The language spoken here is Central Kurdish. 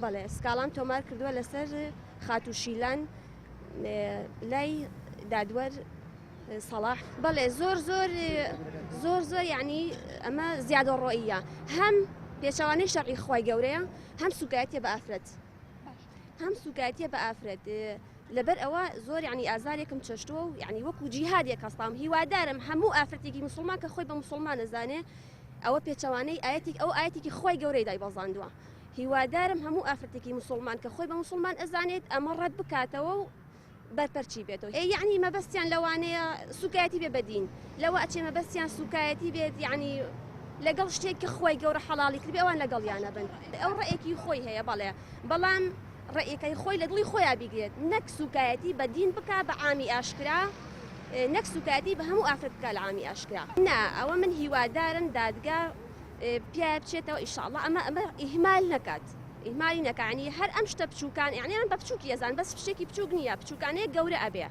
بەڵێ سکاڵام تۆمار کردووە لەسەر خاتوشیلان لای دادوەر سەڵاح بەڵێ زۆر یعنی ئەمە زیادە ڕۆئیە هەم پێچەوانەی شەرعی خۆی گەورەیە هەم سوکایەتیە بە ئافرەت لەبەر ئەوە زۆر یعنی ئازارێکم چەشتووە و یعنی وەکو جیهادێک هەستام هیوادارم هەموو ئافرەتێکی مسلمان کە خۆی بە مسلمان نەزانێ ئەوە پێچەوانەی ئاەتێکی خۆی گەورەی دایبەزاندووە هیوادارم هەموو ئافرەتێکی مسلمان کە خۆی بە مسلمان ئەزانێت ئەمە ڕەت بکاتەوە و بەرپەرچی بێتەوە یعنی مەبەستیان لەوانەیە سوکایەتی بێ بەدین لەوە ئەچێ مەبەستیان سوکایەتی بێت یعنی لەگەڵ شتێک کە خۆی گەورە حەڵاڵی کردی ئەوان لەگەڵیانە بن ئەو ڕێیەکی خۆی هەیە بەڵێ بەڵام ڕێیەکەی خۆی لە دڵی خۆیان بیگرێت نەک سوکایەتی بە دین بکا بە عامی ئاشکرا نەک سوکایەتی بە هەموو ئافرەت بکا لە عامی ئاشکرا نا ئەوە من هیوادارم دادگا پیا بچێتەوە ئیشاءڵڵا ئەمە ئیهمال نەکات ئیهمالی نەکانی هەر ئەم شتە بچووکان یعنی ئەم بە بچووکی ئەزان بەس شتێکی بچووک نییە بچووکانەیە گەورە ئەبێ